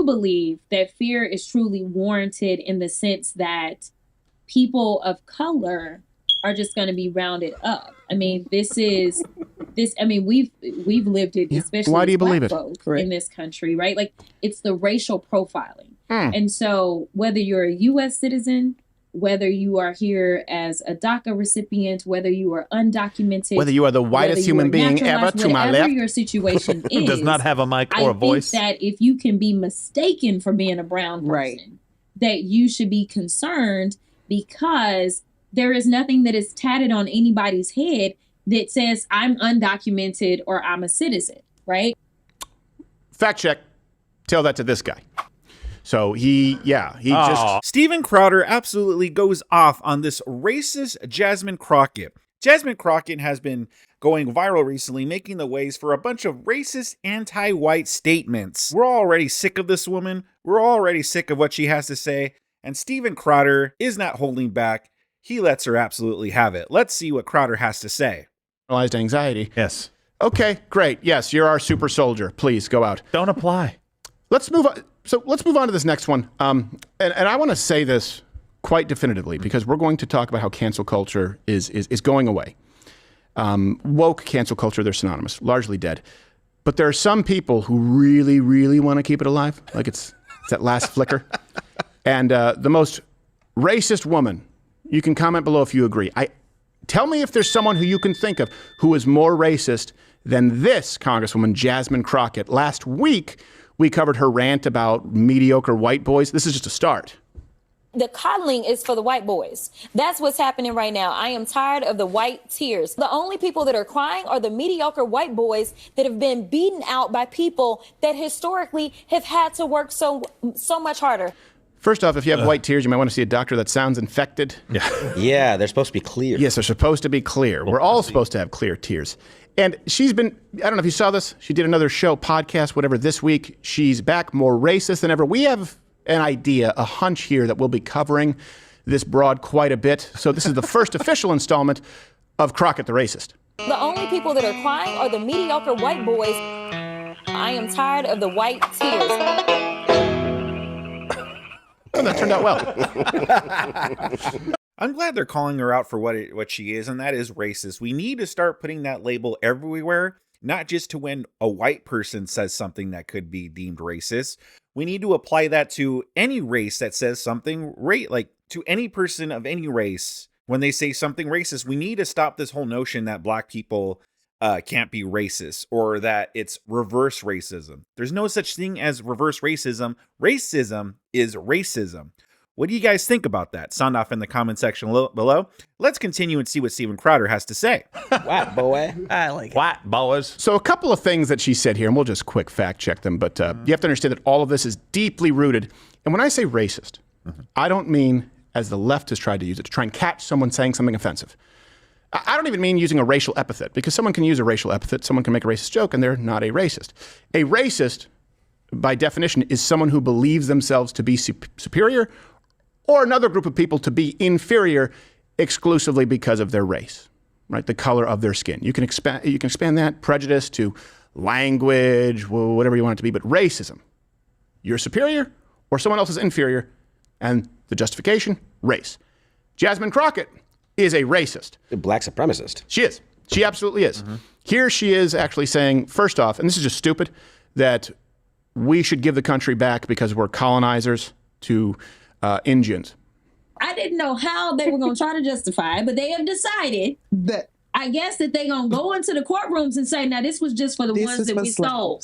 believe that fear is truly warranted in the sense that people of color are just going to be rounded up. I mean, we've lived it, especially why do you believe Black it folk in this country, right? Like, it's the racial profiling. And so whether you're a U.S. citizen, whether you are here as a DACA recipient, whether you are undocumented, whether you are the whitest human being ever to my left, whatever your situation is, does not have a mic or a voice. I think that if you can be mistaken for being a brown person, that you should be concerned, because there is nothing that is tatted on anybody's head that says I'm undocumented or I'm a citizen, right? Fact check. Tell that to this guy. So he just... Steven Crowder absolutely goes off on this racist Jasmine Crockett. Jasmine Crockett has been going viral recently, making the waves for a bunch of racist, anti-white statements. We're already sick of this woman. We're already sick of what she has to say. And Steven Crowder is not holding back. He lets her absolutely have it. Let's see what Crowder has to say. Generalized anxiety. Yes. Okay, great. Yes, you're our super soldier. Please go out. Don't apply. Let's move on. So let's move on to this next one. And I want to say this quite definitively, because we're going to talk about how cancel culture is going away. Woke cancel culture, they're synonymous, largely dead. But there are some people who really, really want to keep it alive. Like it's that last flicker. And the most racist woman, you can comment below if you agree. Tell me if there's someone who you can think of who is more racist than this Congresswoman Jasmine Crockett. Last week, we covered her rant about mediocre white boys. This is just a start. The coddling is for the white boys. That's what's happening right now. I am tired of the white tears. The only people that are crying are the mediocre white boys that have been beaten out by people that historically have had to work so much harder. First off, if you have white tears, you might want to see a doctor that sounds infected. Yeah, they're supposed to be clear. Yes, they're supposed to be clear. We're all supposed to have clear tears. And she's been, I don't know if you saw this, she did another show, podcast, whatever, this week. She's back, more racist than ever. We have an idea, a hunch here that we'll be covering this broad quite a bit. So this is the first official installment of Crockett the Racist. The only people that are crying are the mediocre white boys. I am tired of the white tears. Oh, that turned out well. I'm glad they're calling her out for what she is, and that is racist. We need to start putting that label everywhere, not just to when a white person says something that could be deemed racist. We need to apply that to any race that says something like to any person of any race. When they say something racist, we need to stop this whole notion that black people can't be racist, or that it's reverse racism. There's no such thing as reverse racism. Racism is racism. What do you guys think about that? Sound off in the comment section below. Let's continue and see what Steven Crowder has to say. White boy. I like it. White boys. So a couple of things that she said here, and we'll just quick fact check them, but you have to understand that all of this is deeply rooted. And when I say racist, I don't mean, as the left has tried to use it, to try and catch someone saying something offensive. I don't even mean using a racial epithet, because someone can use a racial epithet, someone can make a racist joke, and they're not a racist. A racist, by definition, is someone who believes themselves to be superior, or another group of people to be inferior exclusively because of their race, right? The color of their skin. You can expand that prejudice to language, whatever you want it to be, but racism. You're superior or someone else is inferior, and the justification, race. Jasmine Crockett is a racist. A black supremacist. She is. She absolutely is. Here she is actually saying, first off, and this is just stupid, that we should give the country back because we're colonizers to Indians. I didn't know how they were going to try to justify it, but they have decided that I guess that they're going to go into the courtrooms and say, now this was just for the ones that we stole.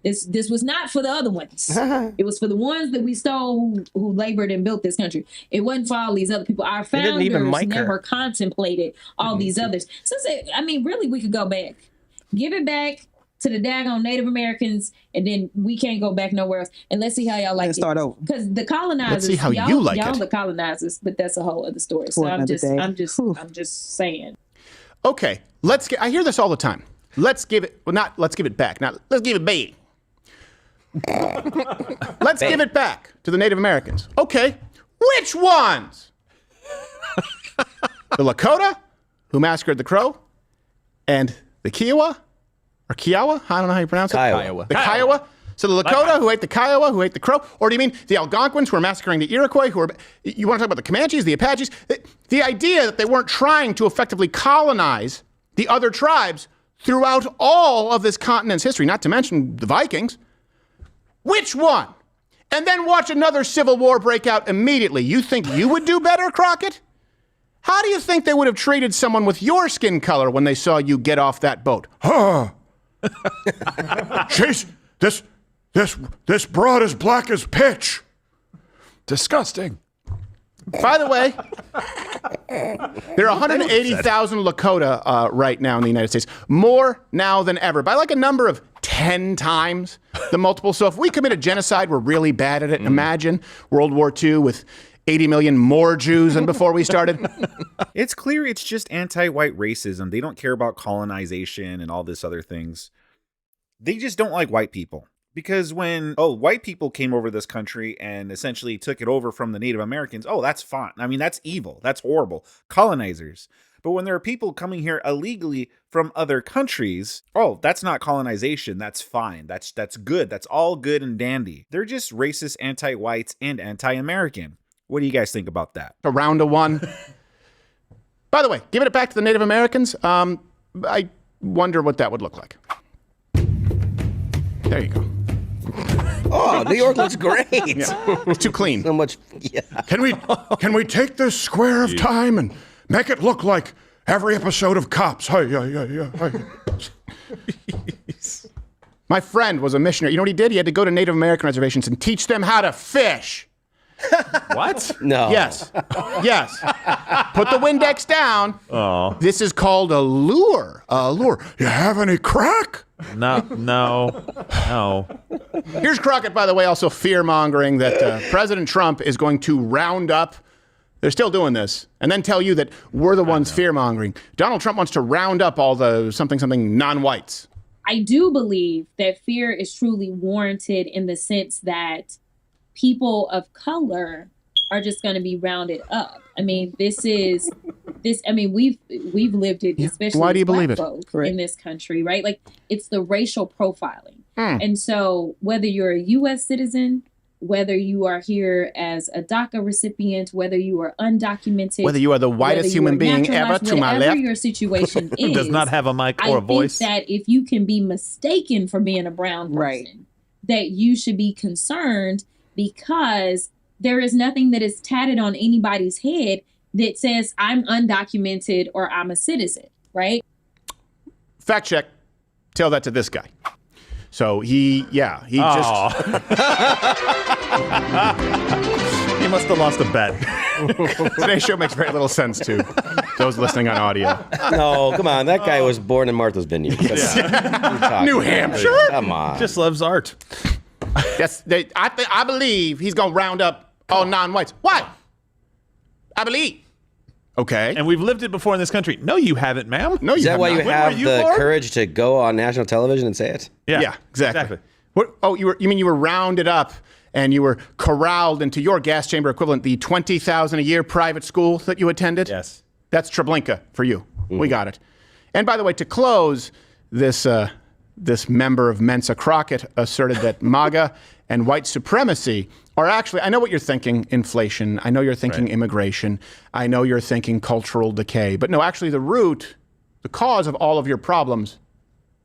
This was not for the other ones. It was for the ones that we stole who labored and built this country. It wasn't for all these other people. Our founders never contemplated all these others. So, really, we could go back. Give it back to the daggone Native Americans, and then we can't go back nowhere else. And let's see how y'all like it. Start over. Because the colonizers, let's see how you like y'all it. the colonizers, but that's a whole other story. So I'm just saying. Okay, I hear this all the time. Let's give it back. Let's give it back. Let's give it back to the Native Americans. Okay, which ones? The Lakota, who massacred the Crow, and the Kiowa? Or Kiowa? I don't know how you pronounce it. Kiowa. The Kiowa. So the Lakota who ate the Kiowa, who ate the Crow, or do you mean the Algonquins who are massacring the Iroquois, you want to talk about the Comanches, the Apaches? The idea that they weren't trying to effectively colonize the other tribes throughout all of this continent's history, not to mention the Vikings. Which one? And then watch another civil war break out immediately. You think you would do better, Crockett? How do you think they would have treated someone with your skin color when they saw you get off that boat? She's this broad as black as pitch. Disgusting. By the way, there are 180,000 Lakota right now in the United States, more now than ever, by like a number of 10 times the multiple. So if we committed genocide, we're really bad at it. Imagine World War II with 80 million more Jews than before we started. It's clear it's just anti-white racism. They don't care about colonization and all this other things. They just don't like white people. Because when, white people came over this country and essentially took it over from the Native Americans, that's fine. I mean, that's evil. That's horrible. Colonizers. But when there are people coming here illegally from other countries, that's not colonization. That's fine. That's good. That's all good and dandy. They're just racist, anti-whites, and anti-American. What do you guys think about that? A round of one. By the way, giving it back to the Native Americans, I wonder what that would look like. There you go. Oh, New York looks great. Yeah. It's too clean. So much. Yeah. Can we take this square of time and make it look like every episode of Cops? Hey. My friend was a missionary. You know what he did? He had to go to Native American reservations and teach them how to fish. What? No. Yes. Put the Windex down. Oh. This is called a lure. You have any crack? No. Here's Crockett, by the way, also fear-mongering that President Trump is going to round up. They're still doing this, and then tell you that we're the ones fear-mongering. Donald Trump wants to round up all the something non-whites. I do believe that fear is truly warranted in the sense that people of color are just going to be rounded up. I mean, we've lived it, especially Why do you black believe it? folk in this country, right? Like, it's the racial profiling. And so whether you're a U.S. citizen, whether you are here as a DACA recipient, whether you are undocumented, Whether you are the whitest human being ever to my left, whatever your situation is, Does not have a mic or a voice. I think that if you can be mistaken for being a brown person, that you should be concerned, because there is nothing that is tatted on anybody's head that says I'm undocumented or I'm a citizen, right? fact check, tell that to this guy. So he just... He must have lost a bet. Today's show makes very little sense to those listening on audio. No, come on. That guy was born in Martha's Vineyard. New Hampshire? Come on. Just loves art. Yes, I believe he's going to round up all non-whites. Why? I believe. Okay. And we've lived it before in this country. No, you haven't, ma'am. No, you Is that have why not. you have the courage to go on national television and say it? Yeah, exactly. What? Oh, you mean you were rounded up and you were corralled into your gas chamber equivalent, the $20,000 a year private school that you attended? Yes. That's Treblinka for you. We got it. And by the way, to close, this member of Mensa Crockett asserted that MAGA and white supremacy are actually, I know what you're thinking, inflation. I know you're thinking immigration. I know you're thinking cultural decay. But no, actually the cause of all of your problems,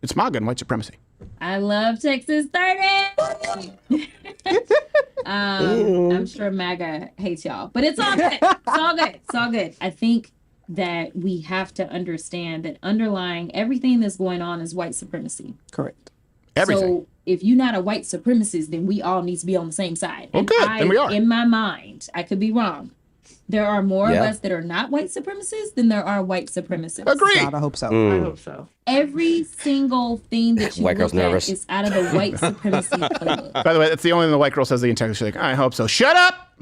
it's MAGA and white supremacy. I love Texas 30. I'm sure MAGA hates y'all, but it's all good. It's all good. It's all good. I think that we have to understand that underlying everything that's going on is white supremacy. Correct. Everything. So if you're not a white supremacist, then we all need to be on the same side. Well, good. Then we are. In my mind, I could be wrong. There are more of us that are not white supremacists than there are white supremacists. Agreed. God, I hope so. I hope so. Every single thing that you White look girl's nervous. at is out of the white supremacy playbook. By the way, that's the only thing the white girl says the entire show. Like, I hope so. Shut up!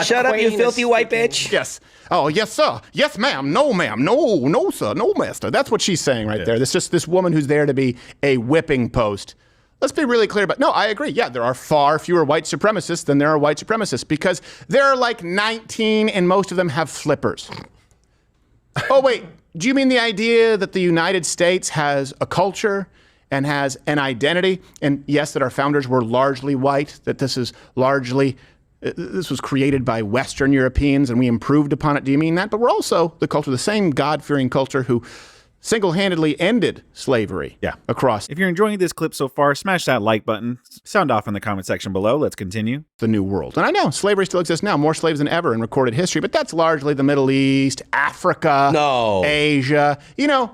Shut up, you filthy white bitch. Yes. Oh, yes, sir. Yes, ma'am. No, ma'am. No, sir. No, master. That's what she's saying right there. There's just this woman who's there to be a whipping post. Let's be really clear about. No, I agree. Yeah, there are far fewer white supremacists than there are white supremacists because there are like 19 and most of them have flippers. Oh, wait. Do you mean the idea that the United States has a culture and has an identity. And yes, that our founders were largely white, that this was created by Western Europeans and we improved upon it. Do you mean that? But we're also the culture, the same God-fearing culture who single-handedly ended slavery across. If you're enjoying this clip so far, smash that like button. Sound off in the comment section below. Let's continue. The New World. And I know slavery still exists now, more slaves than ever in recorded history, but that's largely the Middle East, Africa, Asia,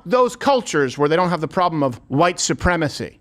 those cultures where they don't have the problem of white supremacy.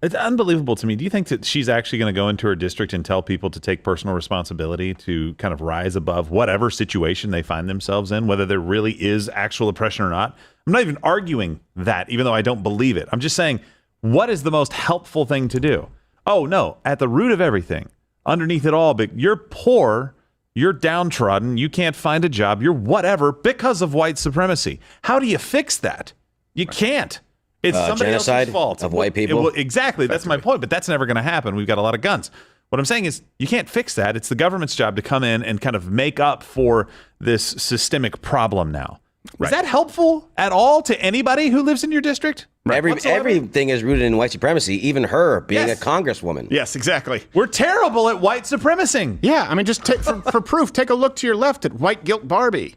It's unbelievable to me. Do you think that she's actually going to go into her district and tell people to take personal responsibility to kind of rise above whatever situation they find themselves in, whether there really is actual oppression or not? I'm not even arguing that, even though I don't believe it. I'm just saying, what is the most helpful thing to do? Oh, no, at the root of everything, underneath it all, but you're poor, you're downtrodden, you can't find a job, you're whatever because of white supremacy. How do you fix that? You can't. It's somebody genocide else's fault. of white people. Exactly. That's my point. But that's never going to happen. We've got a lot of guns. What I'm saying is you can't fix that. It's the government's job to come in and kind of make up for this systemic problem now. Right. Is that helpful at all to anybody who lives in your district? Right. Everything is rooted in white supremacy, even her being a congresswoman. Yes, exactly. We're terrible at white supremacy. Yeah, I mean, just for proof, take a look to your left at White Guilt Barbie.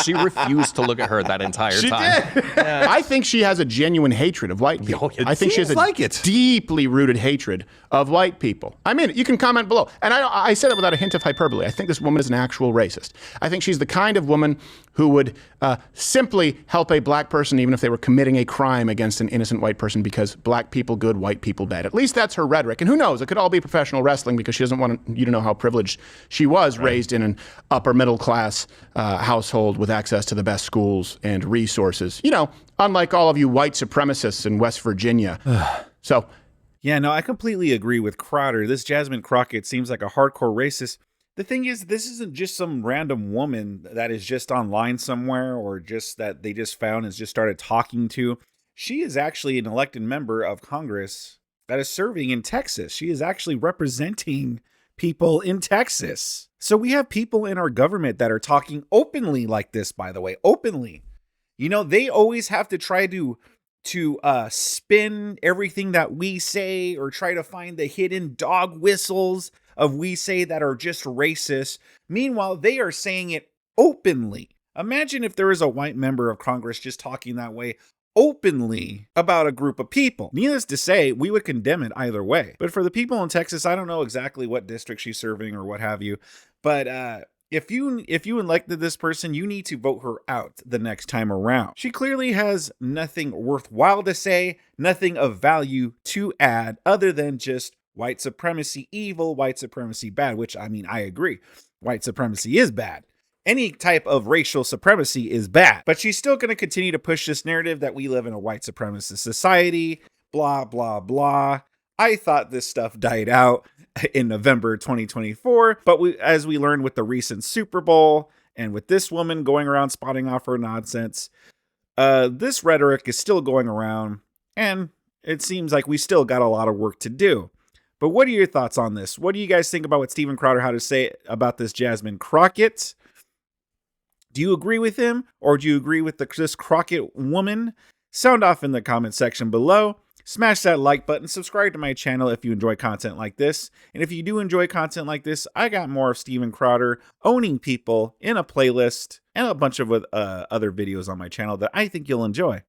She refused to look at her that entire time. She did. Yeah. I think she has a genuine hatred of white people. I think she has a deeply rooted hatred of white people. I mean, you can comment below. And I said it without a hint of hyperbole. I think this woman is an actual racist. I think she's the kind of woman who would simply help a black person even if they were committing a crime against an innocent white person because black people good, white people bad. At least that's her rhetoric. And who knows? It could all be professional wrestling because she doesn't want you to know how privileged she was, raised in an upper middle class household with access to the best schools and resources. Unlike all of you white supremacists in West Virginia. Yeah, no, I completely agree with Crowder. This Jasmine Crockett seems like a hardcore racist. The thing is, this isn't just some random woman that is just online somewhere or just that they just found and just started talking to. She is actually an elected member of Congress that is serving in Texas. She is actually representing people in Texas. So we have people in our government that are talking openly like this, by the way, openly. They always have to try to spin everything that we say or try to find the hidden dog whistles of we say that are just racist. Meanwhile, they are saying it openly. Imagine if there was a white member of Congress just talking that way openly about a group of people. Needless to say, we would condemn it either way. But for the people in Texas, I don't know exactly what district she's serving or what have you. But if you elected this person, you need to vote her out the next time around. She clearly has nothing worthwhile to say, nothing of value to add other than just white supremacy evil, white supremacy bad, which I mean, I agree. White supremacy is bad. Any type of racial supremacy is bad. But she's still going to continue to push this narrative that we live in a white supremacist society, blah, blah, blah. I thought this stuff died out in November 2024, but as we learned with the recent Super Bowl and with this woman going around spotting off her nonsense, this rhetoric is still going around, and it seems like we still got a lot of work to do. But what are your thoughts on this? What do you guys think about what Steven Crowder had to say about this Jasmine Crockett? Do you agree with him, or do you agree with this Crockett woman? Sound off in the comment section below. Smash that like button, subscribe to my channel if you enjoy content like this. And if you do enjoy content like this, I got more of Steven Crowder owning people in a playlist and a bunch of other videos on my channel that I think you'll enjoy.